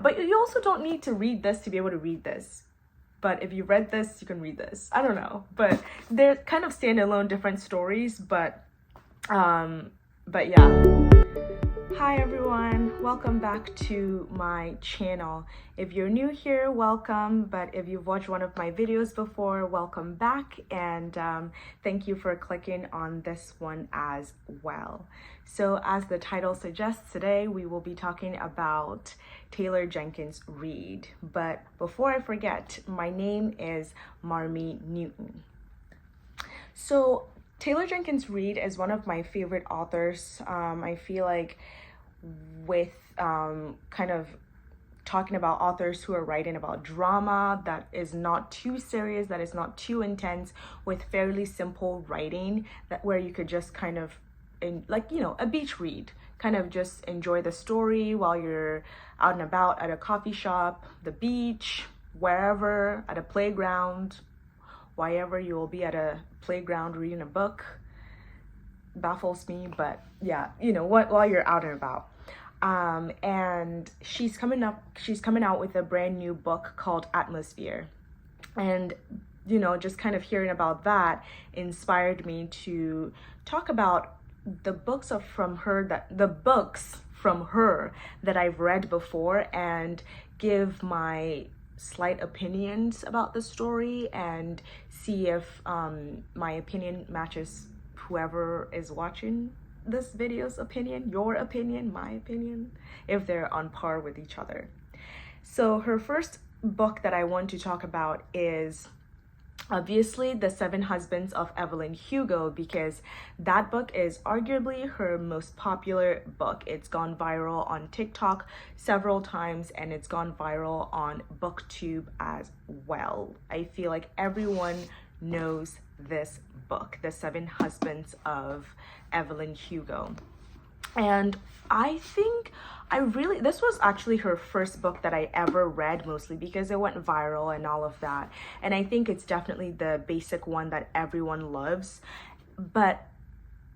But you also don't need to read this to be able to read this. But if you read this, you can read this. I don't know. But they're kind of standalone different stories, but yeah. Hi everyone, welcome back to my channel. If you're new here, welcome, but if you've watched one of my videos before, welcome back, and thank you for clicking on this one as well. So as the title suggests, today we will be talking about Taylor Jenkins Reid. But before I forget, my name is Marmy Newton. So Taylor Jenkins Reid is one of my favorite authors. I feel like with kind of talking about authors who are writing about drama that is not too serious, that is not too intense, with fairly simple writing, that where you could just kind of, a beach read, kind of just enjoy the story while you're out and about at a coffee shop, the beach, wherever, at a playground, wherever you will be at a playground reading a book. Baffles me, but yeah, while you're out and about. And she's coming out with a brand new book called Atmosphere. And, just kind of hearing about that inspired me to talk about the books from her that I've read before and give my slight opinions about the story and see if my opinion matches whoever is watching this video's opinion, your opinion, my opinion, if they're on par with each other. So her first book that I want to talk about is obviously The 7 Husbands of Evelyn Hugo, because that book is arguably her most popular book. It's gone viral on TikTok several times, and it's gone viral on BookTube as well. I feel like everyone knows this book, The 7 Husbands of Evelyn Hugo. And I think this was actually her first book that I ever read, mostly because it went viral and all of that. And I think it's definitely the basic one that everyone loves. But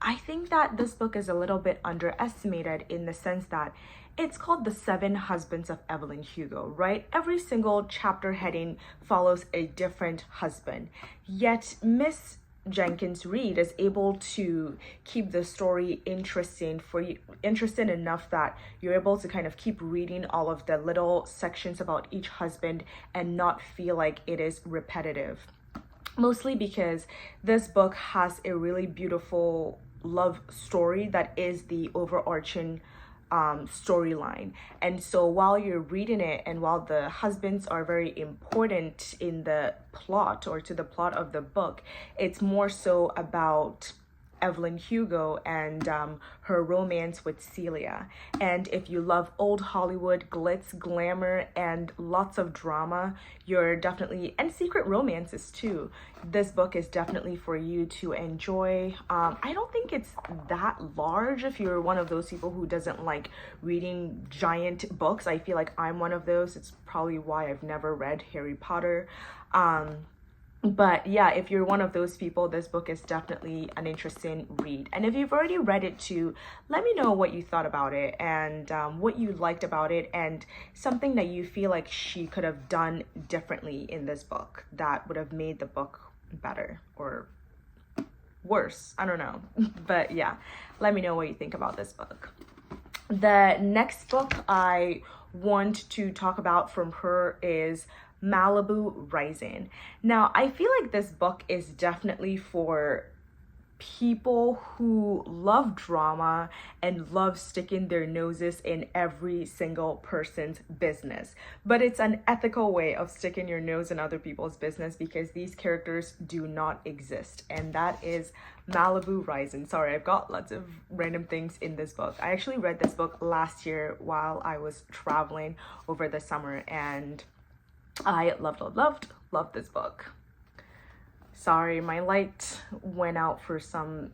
I think that this book is a little bit underestimated in the sense that it's called The 7 Husbands of Evelyn Hugo, right? Every single chapter heading follows a different husband. Yet Miss Jenkins Reid is able to keep the story interesting enough that you're able to kind of keep reading all of the little sections about each husband and not feel like it is repetitive. Mostly because this book has a really beautiful love story that is the overarching storyline. And so while you're reading it, and while the husbands are very important in the plot or to the plot of the book, it's more so about Evelyn Hugo and her romance with Celia. And if you love old Hollywood glitz, glamour, and lots of drama, and secret romances too, this book is definitely for you to enjoy. I don't think it's that large if you're one of those people who doesn't like reading giant books. I feel like I'm one of those. It's probably why I've never read Harry Potter. But yeah, if you're one of those people, this book is definitely an interesting read. And if you've already read it too, let me know what you thought about it and what you liked about it, and something that you feel like she could have done differently in this book that would have made the book better or worse. I don't know. But yeah, let me know what you think about this book. The next book I want to talk about from her is Malibu Rising. Now, I feel like this book is definitely for people who love drama and love sticking their noses in every single person's business. But it's an ethical way of sticking your nose in other people's business, because these characters do not exist. And that is Malibu Rising. Sorry, I've got lots of random things in this book. I actually read this book last year while I was traveling over the summer, and I loved this book. Sorry, my light went out for some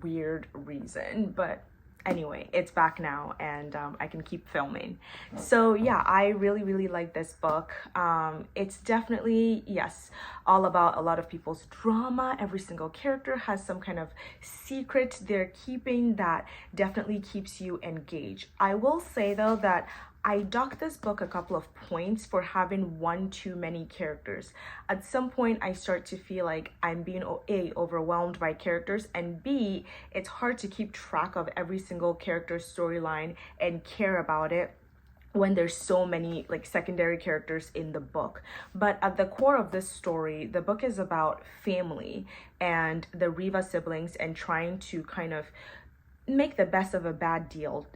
weird reason, but anyway, it's back now, and I can keep filming. So yeah, I really like this book. It's definitely, yes, all about a lot of people's drama. Every single character has some kind of secret they're keeping that definitely keeps you engaged. I will say though that I docked this book a couple of points for having one too many characters. At some point, I start to feel like I'm being A, overwhelmed by characters, and B, it's hard to keep track of every single character's storyline and care about it when there's so many like secondary characters in the book. But at the core of this story, the book is about family and the Riva siblings and trying to kind of make the best of a bad deal,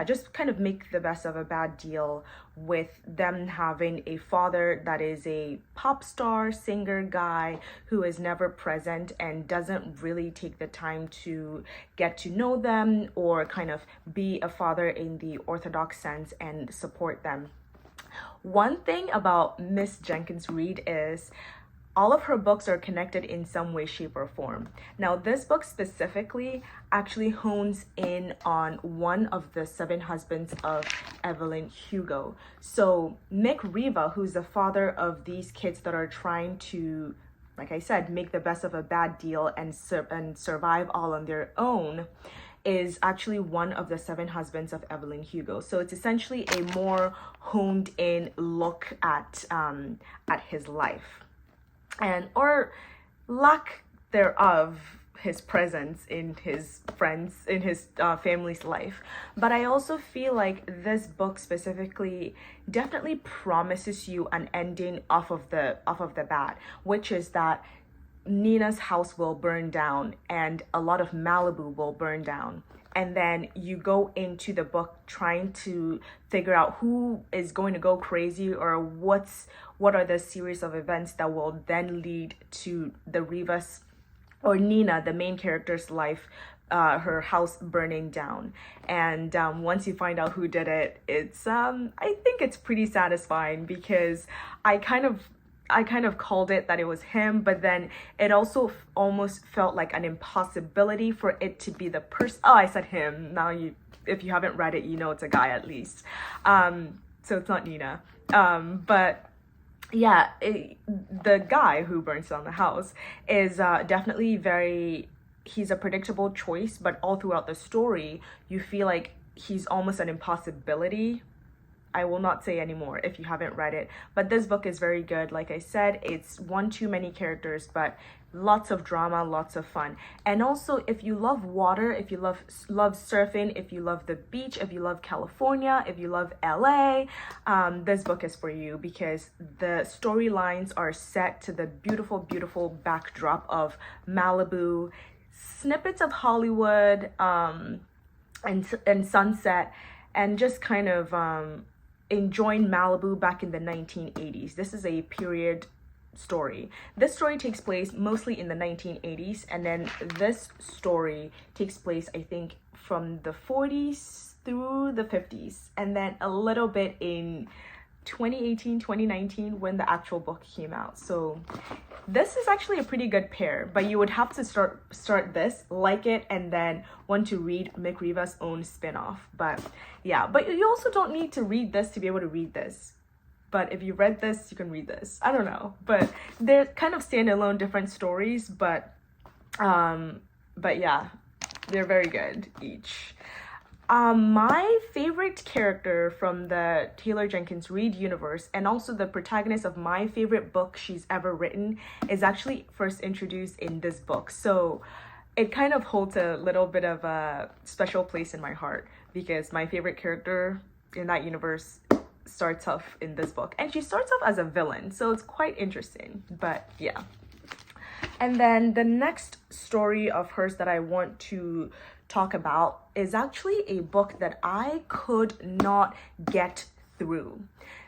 just kind of make the best of a bad deal with them having a father that is a pop star singer guy who is never present and doesn't really take the time to get to know them or kind of be a father in the orthodox sense and support them. One thing about Miss Jenkins Reid is all of her books are connected in some way, shape, or form. Now, this book specifically actually hones in on one of the 7 husbands of Evelyn Hugo. So Mick Riva, who's the father of these kids that are trying to, like I said, make the best of a bad deal and survive all on their own, is actually one of the 7 husbands of Evelyn Hugo. So it's essentially a more honed in look at his life, and or lack thereof, his presence in his family's life. But I also feel like this book specifically definitely promises you an ending off of the bat, which is that Nina's house will burn down and a lot of Malibu will burn down. And then you go into the book trying to figure out who is going to go crazy or what are the series of events that will then lead to the Rivas or Nina, the main character's life, her house burning down. And once you find out who did it, it's I think it's pretty satisfying, because I kind of called it that it was him, but then it also almost felt like an impossibility for it to be the person. Oh, I said him. Now if you haven't read it, you know it's a guy at least. So it's not Nina. But yeah, the guy who burns down the house is definitely he's a predictable choice, but all throughout the story, you feel like he's almost an impossibility. I will not say anymore if you haven't read it, but this book is very good. Like I said, it's one too many characters, but lots of drama, lots of fun. And also, if you love water, if you love surfing, if you love the beach, if you love California, if you love LA, this book is for you, because the storylines are set to the beautiful, beautiful backdrop of Malibu, snippets of Hollywood, and sunset, and just kind of enjoying Malibu back in the 1980s. This is a period story. This story takes place mostly in the 1980s, and then this story takes place, I think, from the 40s through the 50s, and then a little bit in 2018, 2019, when the actual book came out. So this is actually a pretty good pair, but you would have to start this, like it, and then want to read Mick Riva's own spin-off. But yeah, but you also don't need to read this to be able to read this. But if you read this, you can read this. I don't know, but they're kind of standalone different stories, but yeah, they're very good each. My favorite character from the Taylor Jenkins Reid universe, and also the protagonist of my favorite book she's ever written, is actually first introduced in this book. So it kind of holds a little bit of a special place in my heart, because my favorite character in that universe starts off in this book, and she starts off as a villain, so it's quite interesting. But yeah. And then the next story of hers that I want to talk about is actually a book that I could not get through.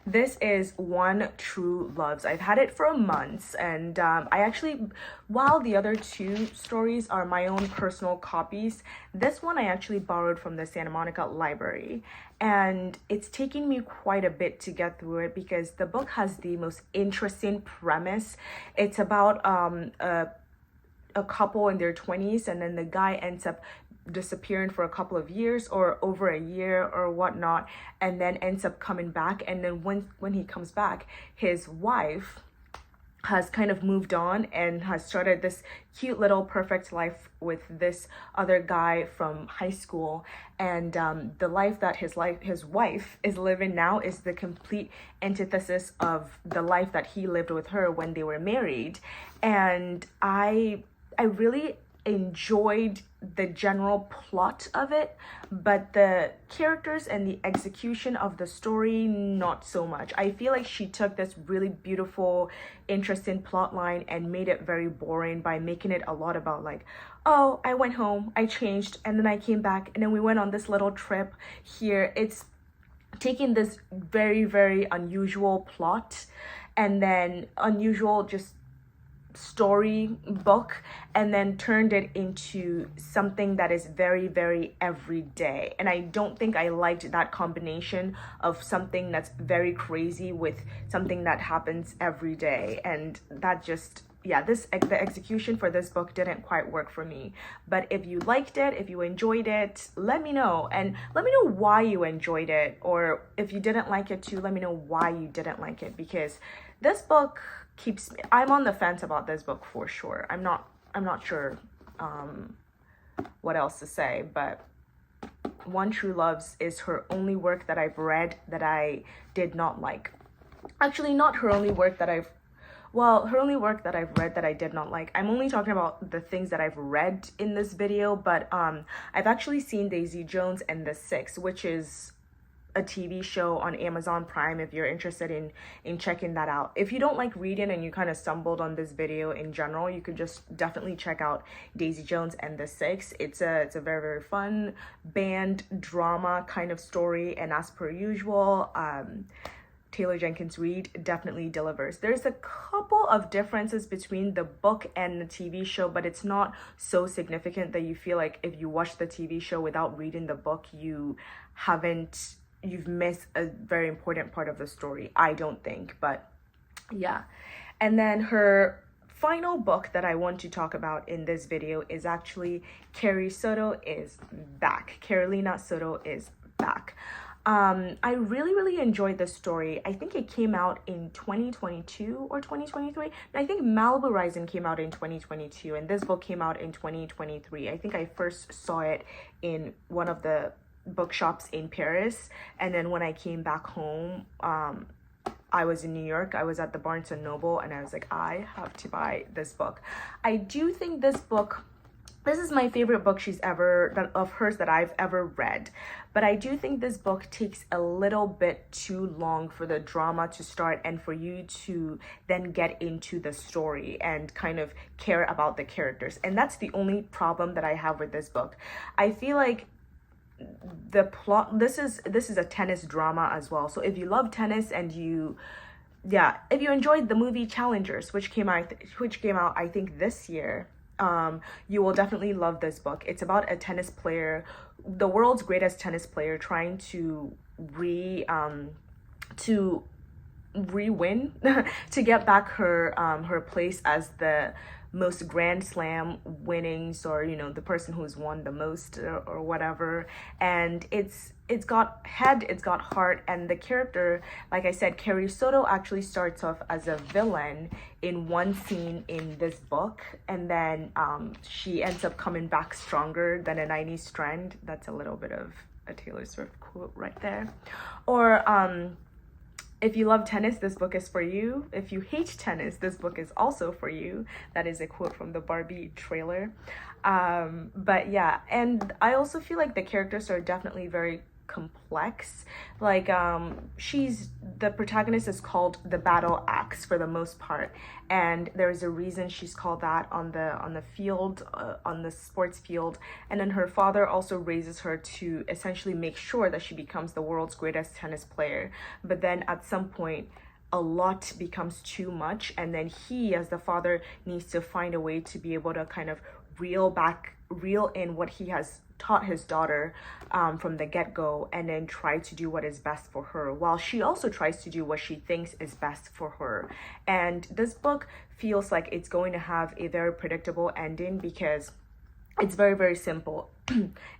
This is One True Loves. I've had it for months, and I actually, while the other 2 stories are my own personal copies, this one I actually borrowed from the Santa Monica library, and it's taken me quite a bit to get through it, because the book has the most interesting premise. It's about a couple in their 20s, and then the guy ends up disappearing for a couple of years or over a year or whatnot, and then ends up coming back. And then when he comes back, his wife has kind of moved on and has started this cute little perfect life with this other guy from high school. And the life that his wife is living now is the complete antithesis of the life that he lived with her when they were married. And I really enjoyed the general plot of it, but the characters and the execution of the story, not so much. I feel like she took this really beautiful, interesting plot line and made it very boring by making it a lot about like, oh, I went home, I changed, and then I came back, and then we went on this little trip here. It's taking this very, very unusual plot and then unusual just story book and then turned it into something that is very, very everyday. And I don't think I liked that combination of something that's very crazy with something that happens every day. And that just, yeah, the execution for this book didn't quite work for me. But if you liked it, if you enjoyed it, let me know. And let me know why you enjoyed it. Or if you didn't like it too, let me know why you didn't like it. Because this book I'm on the fence about this book for sure. I'm not sure what else to say, but One True Loves is her only work that I've read that I did not like. Actually, not her only work that her only work that I've read that I did not like. I'm only talking about the things that I've read in this video, but I've actually seen Daisy Jones and the Six, which is a TV show on Amazon Prime if you're interested in checking that out. If you don't like reading and you kind of stumbled on this video in general, you could just definitely check out Daisy Jones and the Six. It's a very, very fun band drama kind of story, and as per usual, Taylor Jenkins Reid definitely delivers. There's a couple of differences between the book and the TV show, but it's not so significant that you feel like if you watch the TV show without reading the book, you've missed a very important part of the story. I don't think, but yeah. And then her final book that I want to talk about in this video is actually Carrie Soto is Back. Carolina Soto is Back. I really, really enjoyed this story. I think it came out in 2022 or 2023. And I think Malibu Rising came out in 2022 and this book came out in 2023. I think I first saw it in one of the bookshops in Paris, and then when I came back home, I was in New York. I was at the Barnes and Noble and I was like, I have to buy this book. I do think this is my favorite book of hers that I've ever read, but I do think this book takes a little bit too long for the drama to start and for you to then get into the story and kind of care about the characters. And that's the only problem that I have with this book. I feel like the plot, this is a tennis drama as well, so if you love tennis and if you enjoyed the movie Challengers, which came out I think this year, you will definitely love this book. It's about a tennis player, the world's greatest tennis player, trying to re-win to get back her place as the most Grand Slam winnings, or the person who's won the most or whatever. And it's got head, it's got heart, and the character, like I said, Carrie Soto actually starts off as a villain in one scene in this book, and then she ends up coming back stronger than a 90s strand. That's a little bit of a Taylor Swift quote right there. Or if you love tennis, this book is for you. If you hate tennis, this book is also for you. That is a quote from the Barbie trailer. But yeah, and I also feel like the characters are definitely very complex. Like the protagonist is called the battle axe for the most part, and there's a reason she's called that on the field, on the sports field. And then her father also raises her to essentially make sure that she becomes the world's greatest tennis player. But then at some point a lot becomes too much, and then he, as the father, needs to find a way to be able to kind of reel in what he has taught his daughter from the get-go, and then try to do what is best for her, while she also tries to do what she thinks is best for her. And this book feels like it's going to have a very predictable ending because it's very, very simple.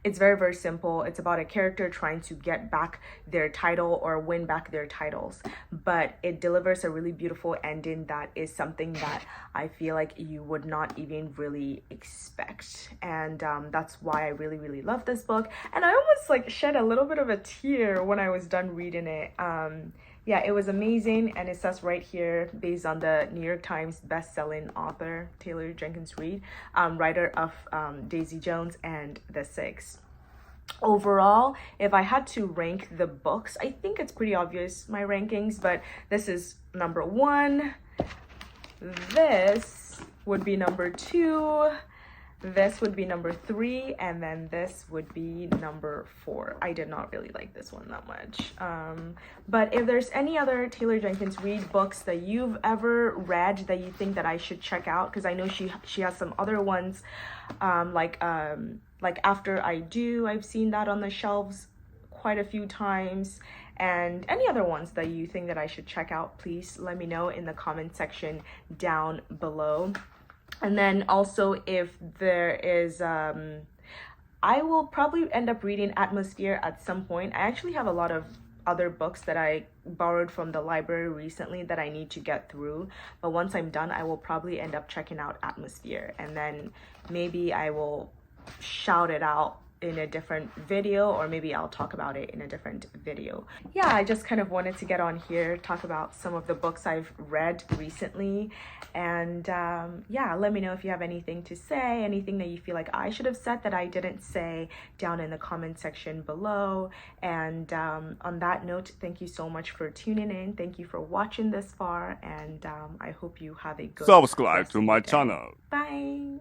It's very, very simple. It's about a character trying to get back their title or win back their titles, but it delivers a really beautiful ending that is something that I feel like you would not even really expect. And that's why I really, really love this book. And I almost like shed a little bit of a tear when I was done reading it. Yeah, it was amazing, and it says right here, based on the New York Times best-selling author Taylor Jenkins Reid, writer of Daisy Jones and The Six. Overall, if I had to rank the books, I think it's pretty obvious my rankings, but this is number 1, this would be number 2, this would be number 3, and then this would be number 4. I did not really like this one that much. But if there's any other Taylor Jenkins Reid books that you've ever read that you think that I should check out, because I know she has some other ones, like After I Do, I've seen that on the shelves quite a few times. And any other ones that you think that I should check out, please let me know in the comment section down below. And then also, if there is, I will probably end up reading Atmosphere at some point. I actually have a lot of other books that I borrowed from the library recently that I need to get through. But once I'm done, I will probably end up checking out Atmosphere. And then maybe I will shout it out in a different video, or maybe I'll talk about it in a different video. Yeah, I just kind of wanted to get on here, talk about some of the books I've read recently, and yeah, let me know if you have anything to say, anything that you feel like I should have said that I didn't say, down in the comment section below. And on that note, thank you so much for tuning in. Thank you for watching this far, and I hope you have a good subscribe to my channel. Bye.